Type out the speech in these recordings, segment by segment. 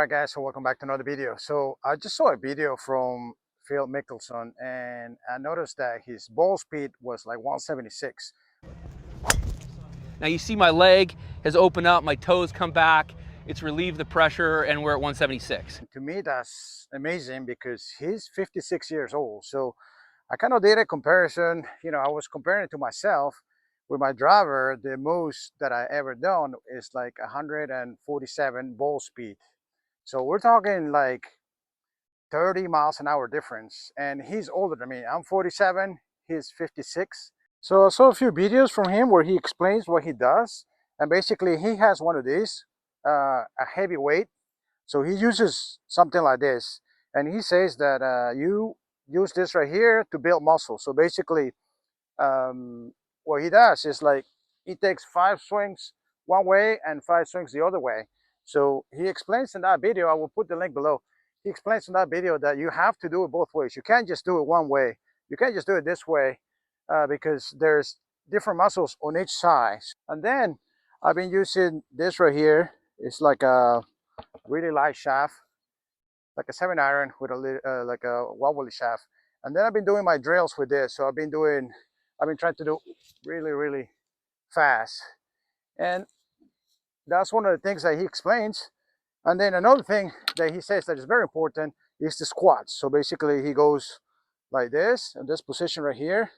Alright guys, so welcome back to another video. So I just saw a video from Phil Mickelson and I noticed that his ball speed was like 176. Now you see my leg has opened up, my toes come back, it's relieved the pressure, and we're at 176. To me that's amazing because he's 56 years old. So I kind of did a comparison. I was comparing it to myself with my driver. The most that I ever done is like 147 ball speed. So we're talking like 30 miles an hour difference, and he's older than me. I'm 47, he's 56. So I saw a few videos from him where he explains what he does, and basically he has one of these, a heavy weight. So he uses something like this, and he says that you use this right here to build muscle. So basically, what he does is like he takes 5 swings one way and 5 swings the other way. So he explains in that video, I will put the link below. He explains in that video that you have to do it both ways. You can't just do it one way. You can't just do it this way because there's different muscles on each side. And then I've been using this right here. It's like a really light shaft, like a 7-iron with a like a wobbly shaft. And then I've been doing my drills with this. So I've been trying to do really fast. And that's one of the things that he explains. And then another thing that he says that is very important is the squats. So basically he goes like this, in this position right here,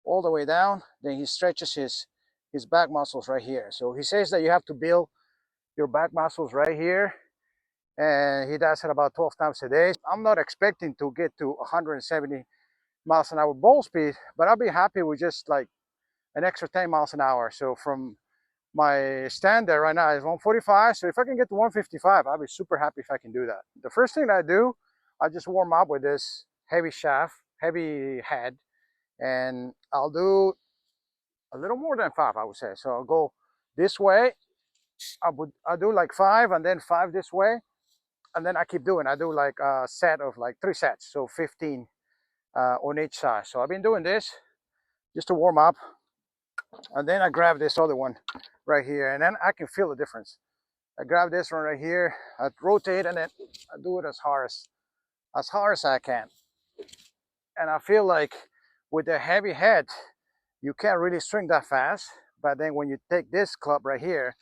all the way down. Then he stretches his back muscles right here. So he says that you have to build your back muscles right here. And he does it about 12 times a day. I'm not expecting to get to 170 miles an hour ball speed, but I'll be happy with just like an extra 10 miles an hour. So from my standard right now is 145. So if I can get to 155, I'll be super happy if I can do that. The first thing I do, I just warm up with this heavy shaft, heavy head, and I'll do a little more than 5, I would say. So I'll go this way. I'll do like 5 and then 5 this way. And then I keep doing, I do like a set of like 3 sets. So 15 on each side. So I've been doing this just to warm up. And then I grab this other one right here, and then I can feel the difference. I grab this one right here, I rotate, and then I do it as hard as I can. And I feel like with the heavy head, you can't really swing that fast. But then when you take this club right here,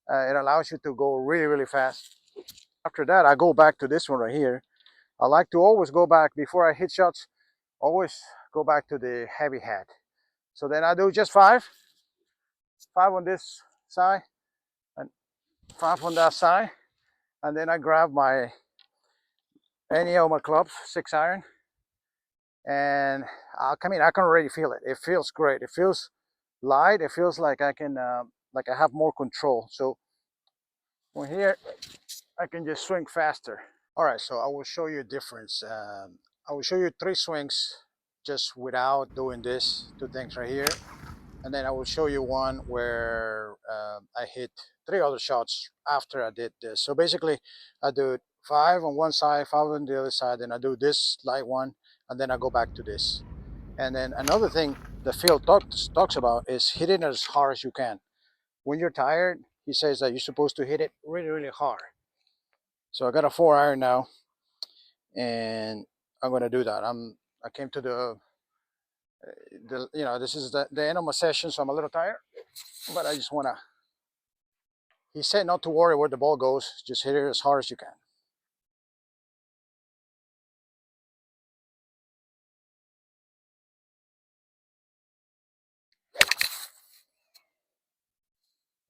it allows you to go really fast. After that, I go back to this one right here. I like to always go back before I hit shots, always go back to the heavy head. So then I do just 5 on this side and 5 on that side, and then I grab any of my clubs, 6-iron, and I can already feel it. It feels great. It feels light. It feels like I can like I have more control. So from here I can just swing faster. All right, so I will show you a difference. I will show you 3 swings just without doing this 2 things right here. And then I will show you one where I hit 3 other shots after I did this. So basically, I do 5 on one side, 5 on the other side, then I do this light one, and then I go back to this. And then another thing that Phil talks about is hitting it as hard as you can. When you're tired, he says that you're supposed to hit it really hard. So I got a 4-iron now, and I'm going to do that. I came to this is the end of my session, so I'm a little tired, but I just want to, he said not to worry where the ball goes, just hit it as hard as you can.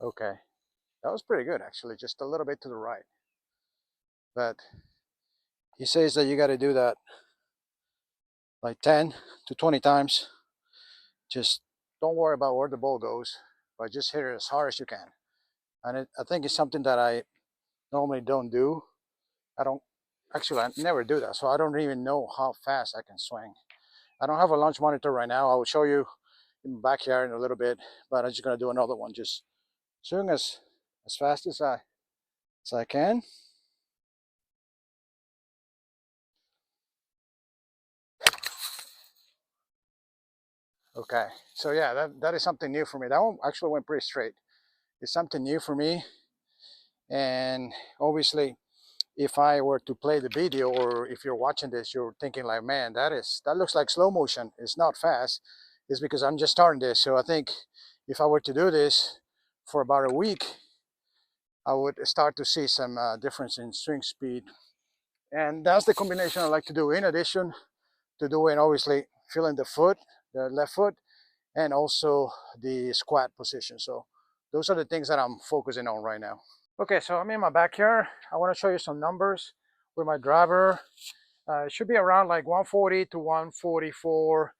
Okay, that was pretty good actually, just a little bit to the right. But he says that you got to do that like 10 to 20 times. Just don't worry about where the ball goes, but just hit it as hard as you can. And I think it's something that I normally don't do. I never do that, so I don't even know how fast I can swing. I don't have a launch monitor right now. I will show you in the backyard in a little bit, but I'm just gonna do another one. Just swing as fast as I can. Okay, so yeah, that is something new for me. That one actually went pretty straight. It's something new for me, and obviously if I were to play the video, or if you're watching this, you're thinking like, man, that looks like slow motion. It's not fast. It's because I'm just starting this. So I think if I were to do this for about a week, I would start to see some difference in swing speed. And that's the combination I like to do, in addition to doing, obviously, feeling the foot, the left foot, and also the squat position. So those are the things that I'm focusing on right now. Okay, so I'm in my backyard. I want to show you some numbers with my driver. It should be around like 140 to 144.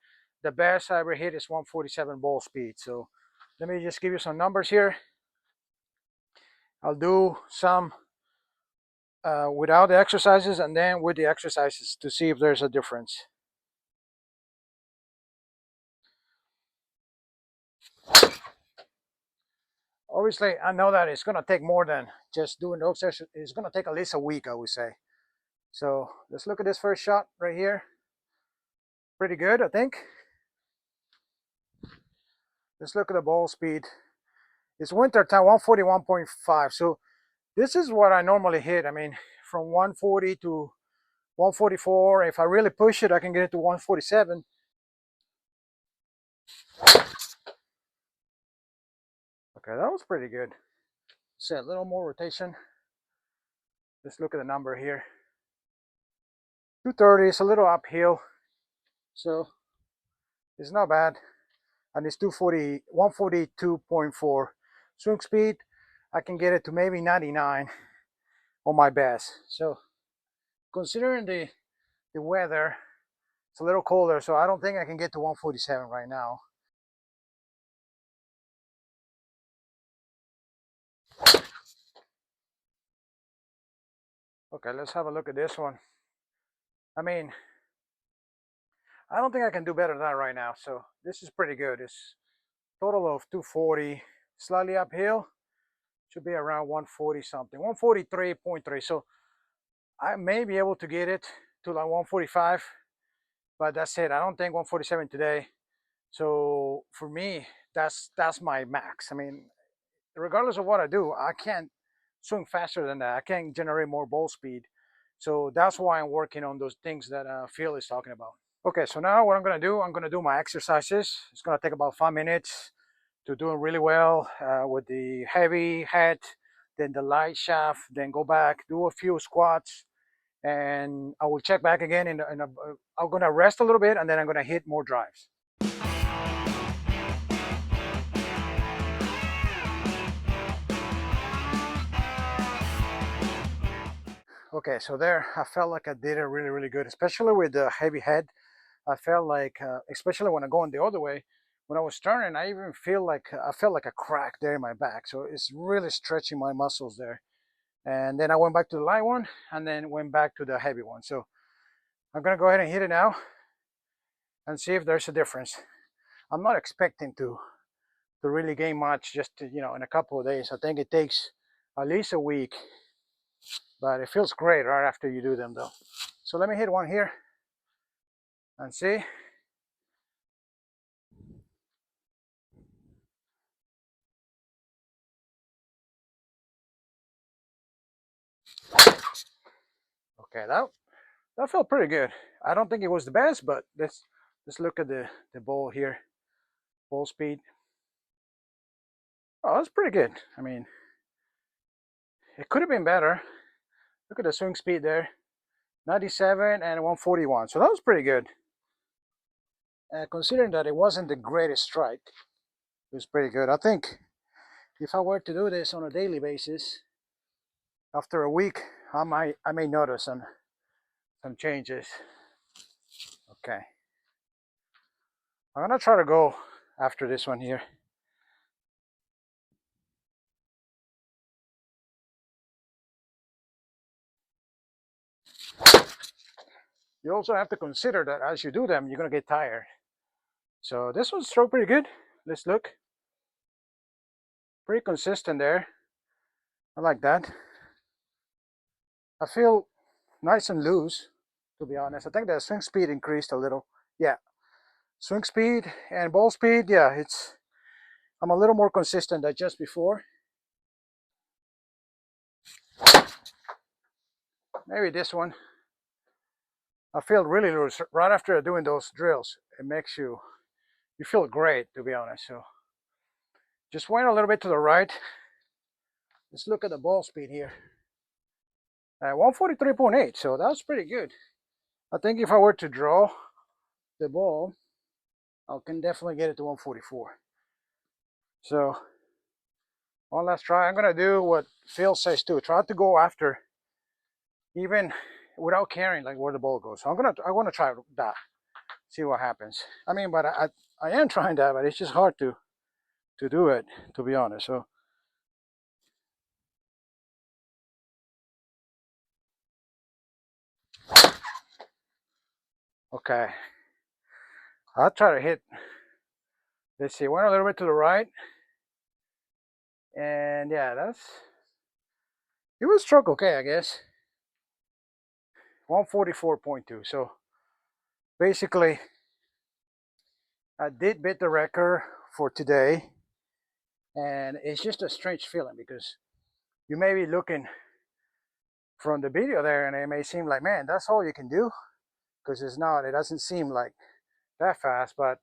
The best I ever hit is 147 ball speed. So let me just give you some numbers here. I'll do some without the exercises and then with the exercises to see if there's a difference. Obviously, I know that it's going to take more than just doing those exercises. It's going to take at least a week, I would say. So let's look at this first shot right here. Pretty good, I think. Let's look at the ball speed. It's winter time, 141.5. So this is what I normally hit. I mean, from 140 to 144. If I really push it, I can get it to 147. Okay, that was pretty good. Set a little more rotation. Let's look at the number here. 230 is a little uphill, so it's not bad. And it's 240, 142.4 swing speed. I can get it to maybe 99 on my best. So considering the weather, it's a little colder, so I don't think I can get to 147 right now. Okay, let's have a look at this one. I mean, I don't think I can do better than that right now. So this is pretty good. It's total of 240, slightly uphill. Should be around 140 something, 143.3. So I may be able to get it to like 145, but that's it. I don't think 147 today. So for me, that's my max. I mean, regardless of what I do, I can't swing faster than that. I can't generate more ball speed. So that's why I'm working on those things that Phil is talking about. Okay, so now what I'm gonna do my exercises. It's gonna take about 5 minutes to doing really well with the heavy head, then the light shaft, then go back, do a few squats, and I will check back again. I'm gonna rest a little bit, and then I'm gonna hit more drives. Okay, so there, I felt like I did it really, really good, especially with the heavy head. I felt like, especially when I go on the other way, when I was turning, I even I felt like a crack there in my back. So it's really stretching my muscles there. And then I went back to the light one, and then went back to the heavy one. So I'm gonna go ahead and hit it now and see if there's a difference. I'm not expecting to really gain much just in a couple of days. I think it takes at least a week, but it feels great right after you do them though. So let me hit one here and see. Okay, that felt pretty good. I don't think it was the best, but let's look at the ball here. Ball speed. Oh, that's pretty good. I mean, it could have been better. Look at the swing speed there. 97 and 141. So that was pretty good. Considering that it wasn't the greatest strike, it was pretty good. I think if I were to do this on a daily basis, after a week, I may notice some changes. Okay. I'm gonna try to go after this one here. You also have to consider that as you do them, you're gonna get tired. So this one stroked pretty good. Let's look. Pretty consistent there. I like that. I feel nice and loose, to be honest. I think the swing speed increased a little. Yeah, swing speed and ball speed. Yeah, I'm a little more consistent than just before. maybe this one. I feel really loose right after doing those drills. It makes you feel great, to be honest. So just went a little bit to the right. Let's look at the ball speed here. 143.8, so that's pretty good. I think if I were to draw the ball, I can definitely get it to 144. So one last try. I'm gonna do what Phil says too. Try to go after, even without caring like where the ball goes. So I want to try that. See what happens. I mean, but I am trying that, but it's just hard to do it, to be honest. So okay, I'll try to hit. Let's see. Went a little bit to the right, and yeah, it was struck okay, I guess. 144.2. So basically, I did beat the record for today, and it's just a strange feeling because you may be looking from the video there, and it may seem like, man, that's all you can do, because it's not. It doesn't seem like that fast, but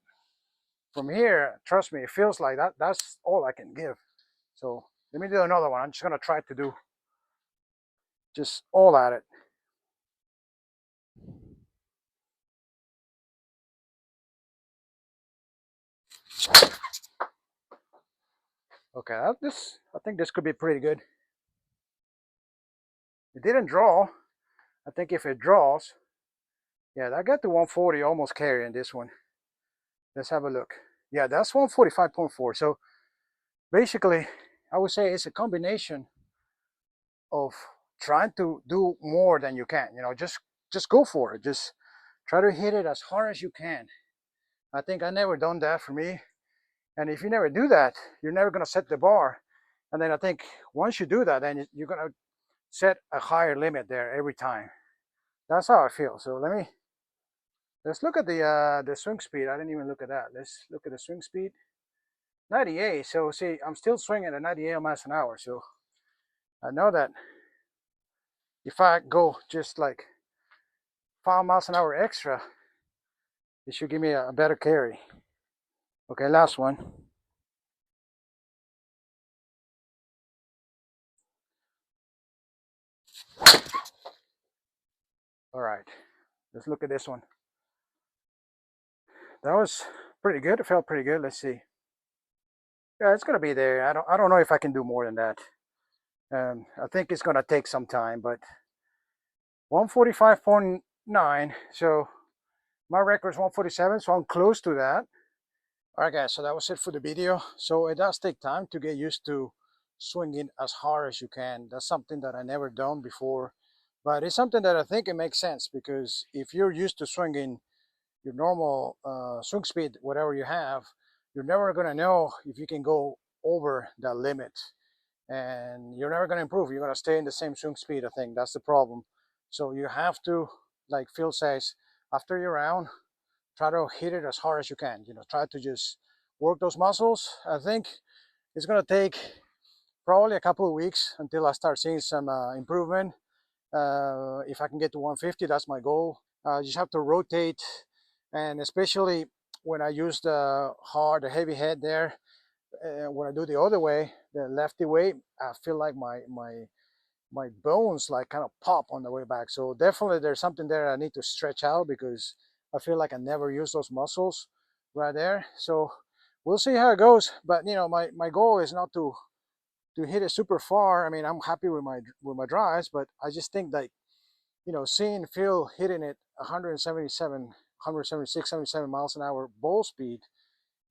from here, trust me, it feels like that's all I can give. So let me do another one. I'm just gonna try to do just all at it. Okay, I think this could be pretty good. It didn't draw. I think if it draws, yeah, I got to 140 almost carrying this one. Let's have a look. Yeah, that's 145.4. So basically, I would say it's a combination of trying to do more than you can. Just go for it. Just try to hit it as hard as you can. I think I never done that for me. And if you never do that, you're never gonna set the bar. And then I think once you do that, then you're gonna set a higher limit there every time. That's how I feel. So let's look at the swing speed. I didn't even look at that. Let's look at the swing speed. 98. So see, I'm still swinging at 98 miles an hour. So I know that if I go just like 5 miles an hour extra, it should give me a better carry. Okay, last one. All right, let's look at this one. That was pretty good. It felt pretty good. Let's see. Yeah, it's gonna be there. I don't know if I can do more than that. I think it's gonna take some time, but 145.9. So my record is 147, so I'm close to that. All right, guys. So that was it for the video. So it does take time to get used to swinging as hard as you can. That's something that I never done before, but it's something that I think it makes sense because if you're used to swinging your normal swing speed, whatever you have, you're never gonna know if you can go over that limit, and you're never gonna improve. You're gonna stay in the same swing speed. I think that's the problem. So you have to, like Phil says, after your round, try to hit it as hard as you can. Try to just work those muscles. I think it's gonna take probably a couple of weeks until I start seeing some improvement. If I can get to 150, that's my goal. You just have to rotate, and especially when I use the heavy head there, when I do the other way, the lefty way, I feel like my bones like kind of pop on the way back. So definitely there's something there I need to stretch out because I feel like I never use those muscles right there. So we'll see how it goes. But my goal is not to hit it super far. I mean, I'm happy with my drives, but I just think that seeing Phil hitting it 177, 176, 77 miles an hour ball speed,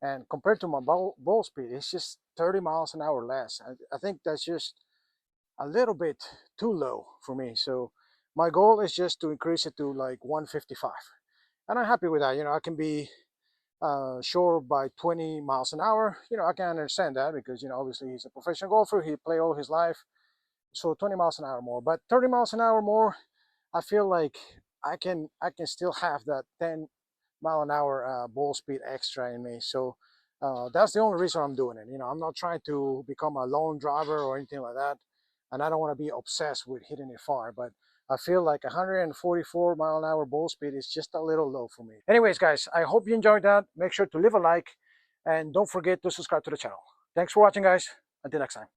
and compared to my ball speed, it's just 30 miles an hour less. I think that's just a little bit too low for me. So my goal is just to increase it to like 155, and I'm happy with that. I can be short by 20 miles an hour. I can understand that because obviously he's a professional golfer. He played all his life, so 20 miles an hour more. But 30 miles an hour more, I feel like I can still have that 10-mile an hour ball speed extra in me. So that's the only reason I'm doing it. I'm not trying to become a lone driver or anything like that, and I don't want to be obsessed with hitting it far. But I feel like 144 mile an hour ball speed is just a little low for me. Anyways, guys, I hope you enjoyed that. Make sure to leave a like and don't forget to subscribe to the channel. Thanks for watching, guys. Until next time.